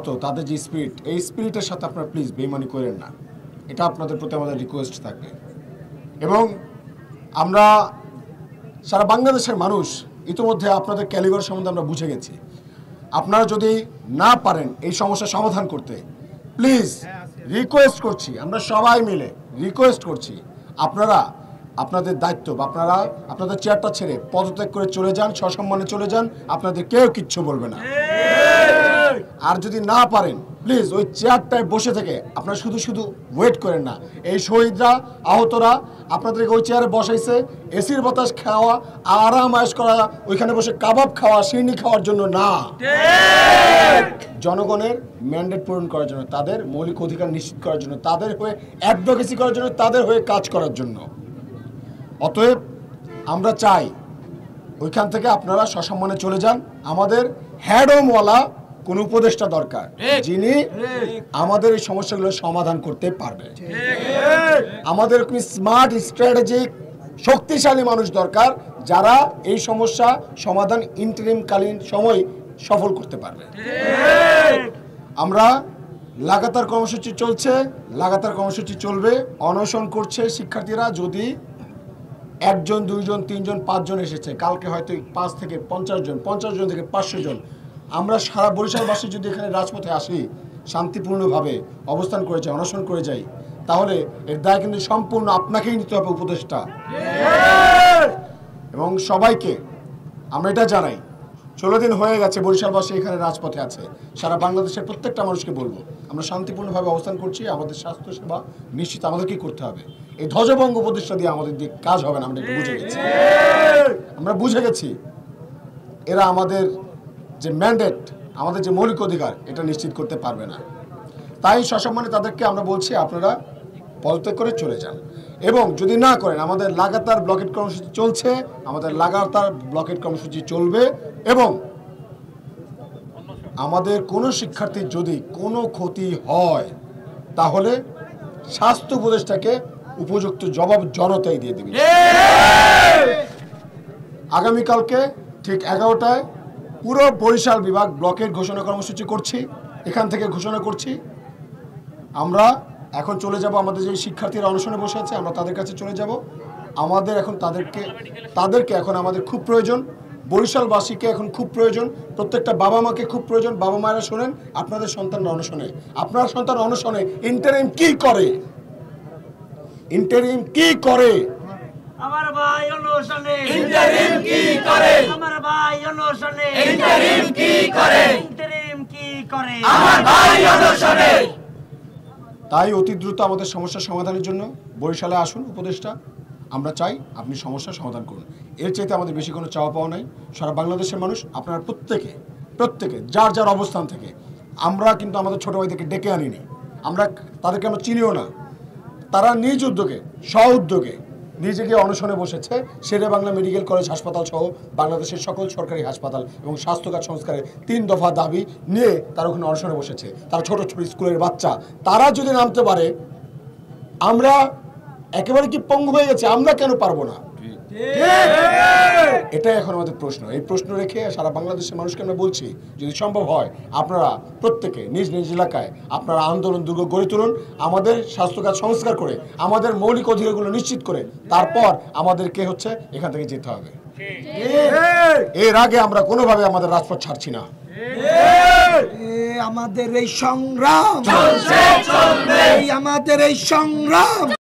তো তাদের যে স্পিরিট, এই স্পিরিটের সাথে আপনারা প্লিজ বেইমানি করেন না, এটা আপনাদের প্রতি আমাদের রিকোয়েস্ট থাকবে। এবং আমরা সারা বাংলাদেশের মানুষ ইতিমধ্যে আপনাদের ক্যালিগর সম্বন্ধে আমরা বুঝে গেছি। আপনারা যদি না পারেন এই সমস্যার সমাধান করতে, প্লিজ রিকোয়েস্ট করছি, আমরা সবাই মিলে রিকোয়েস্ট করছি, আপনারা আপনাদের দায়িত্ব বা আপনারা আপনাদের চেয়ারটা ছেড়ে পদত্যাগ করে চলে যান, সসম্মানে চলে যান, আপনাদের কেউ কিচ্ছু বলবে না। আর যদি না পারেন প্লিজ ওই চেয়ারটায় বসে থেকে আপনারা শুধু শুধু ওয়েট করেন না। এই শহীদরা, আহতরা আপনাদেরকে ওই চেয়ারে বসাইছে এসির বাতাস খাওয়া, আরাম আয়েশ করা, ওইখানে বসে কাবাব খাওয়া, সিন্নি খাওয়ার জন্য না, জনগণের ম্যান্ডেট পূরণ করার জন্য, তাদের মৌলিক অধিকার নিশ্চিত করার জন্য, তাদের হয়ে অ্যাডভোকেসি করার জন্য, তাদের হয়ে কাজ করার জন্য। অতএব আমরা চাই ওইখান থেকে আপনারা সসম্মানে চলে যান। আমাদের হ্যাডমওয়ালা কোন উপদেষ্টা দরকার যিনি আমাদের এই সমস্যাগুলো সমাধান করতে পারবে। আমাদের স্মার্ট, স্ট্র্যাটেজিক, শক্তিশালী মানুষ দরকার যারা এই সমস্যা সমাধান ইন্টারিমকালীন সময় সফল করতে পারবে। আমরা লাগাতার কর্মসূচি চলছে, লাগাতার কর্মসূচি চলবে। অনশন করছে শিক্ষার্থীরা। যদি একজন, দুইজন, তিনজন, পাঁচজন এসেছে, কালকে হয়তো 5 থেকে 50 জন, 50 জন থেকে 500 জন, আমরা সারা বরিশালবাসী যদি এখানে রাজপথে আসি, শান্তিপূর্ণভাবে অবস্থান করে যাই, অনশন করে যাই, তাহলে এর দায় কিন্তু সম্পূর্ণ আপনাকেই নিতে হবে, উপদেষ্টা। এবং সবাইকে আমরা এটা জানাই, 16 দিন হয়ে গেছে বরিশালবাসী এখানে রাজপথে আছে। সারা বাংলাদেশের প্রত্যেকটা মানুষকে বলবো, আমরা শান্তিপূর্ণভাবে অবস্থান করছি। আমাদের স্বাস্থ্যসেবা নিশ্চিত আমাদেরকেই করতে হবে। এই ধ্বজভঙ্গ উপদেষ্টা দিয়ে আমাদের দিয়ে কাজ হবে না। আমরা এটা বুঝে গেছি, আমরা বুঝে গেছি এরা আমাদের যে ম্যান্ডেট, আমাদের যে মৌলিক অধিকার, এটা নিশ্চিত করতে পারবে না। তাই সসম্মানে তাদেরকে আমরা বলছি আপনারা পদত্যাগ করে চলে যান। এবং যদি না করেন, আমাদের লাগাতার ব্লকেট কর্মসূচি চলছে, আমাদের লাগাতার ব্লকেট কর্মসূচি চলবে। এবং আমাদের কোনো শিক্ষার্থীর যদি কোনো ক্ষতি হয়, তাহলে স্বাস্থ্য উপদেষ্টাকে উপযুক্ত জবাব জনতাই দিয়ে দেবে। আগামীকালকে ঠিক 11টায় পুরো বরিশাল বিভাগ ব্লকের ঘোষণা কর্মসূচি করছি, এখান থেকে ঘোষণা করছি। আমরা এখন চলে যাব, আমাদের যে শিক্ষার্থীরা অনশনে বসে আছে, আমরা তাদের কাছে চলে যাব। আমাদের এখন তাদেরকে এখন আমাদের খুব প্রয়োজন, বরিশালবাসীকে এখন খুব প্রয়োজন, প্রত্যেকটা বাবা মাকে খুব প্রয়োজন। বাবা মায়েরা শোনেন, আপনাদের সন্তানরা অনশনে, আপনার সন্তান অনশনে ইন্টারিম কি করে, ইন্টারিম কি করে, আমার ভাই অনশনে ইন্টারিম কি করে, আমার ভাই অনশনে ইন্টারিম কি করে, ইন্টারিম কি করে, আমার ভাই অনশনে। তাই অতি দ্রুত আমাদের সমস্যার সমাধানের জন্য বরিশালে আসুন উপদেষ্টা। আমরা চাই আপনি সমস্যার সমাধান করুন। এর চাইতে আমাদের বেশি কোনো চাওয়া পাওয়া নাই। সারা বাংলাদেশের মানুষ, আপনারা প্রত্যেকে যার যার অবস্থান থেকে, আমরা কিন্তু আমাদের ছোটো ভাইদেরকে ডেকে আনিনি, তাদেরকে আমরা চিনিও না। তারা নিজ উদ্যোগে, স্ব উদ্যোগে নিজে গিয়ে অনশনে বসেছে। শেরে বাংলা মেডিকেল কলেজ হাসপাতাল সহ বাংলাদেশের সকল সরকারি হাসপাতাল এবং স্বাস্থ্যখাত সংস্কারের 3 দফা দাবি নিয়ে তারা ওখানে অনশনে বসেছে। তারা ছোট ছোট স্কুলের বাচ্চা, তারা যদি নামতে পারে, আমরা একেবারে কি পঙ্গু হয়ে গেছে, আমরা কেন পারবো না? এটাই এখন আমাদের প্রশ্ন। এই প্রশ্ন রেখে সারা বাংলাদেশের মানুষকে আমরা বলছি, যদি সম্ভব হয় আপনারা প্রত্যেকে নিজ নিজ এলাকায় আপনারা আন্দোলন দুর্গ গড়ে তুলুন, আমাদের স্বাস্থ্যখাত সংস্কার করে, আমাদের মৌলিক অধিকারগুলো নিশ্চিত করে, তারপর আমাদেরকে এখান থেকে যেতে হবে। এর আগে আমরা কোনোভাবে আমাদের রাজপথ ছাড়ছি না। আমাদের এই সংগ্রাম চলছে, চলবে, আমাদের এই সংগ্রাম।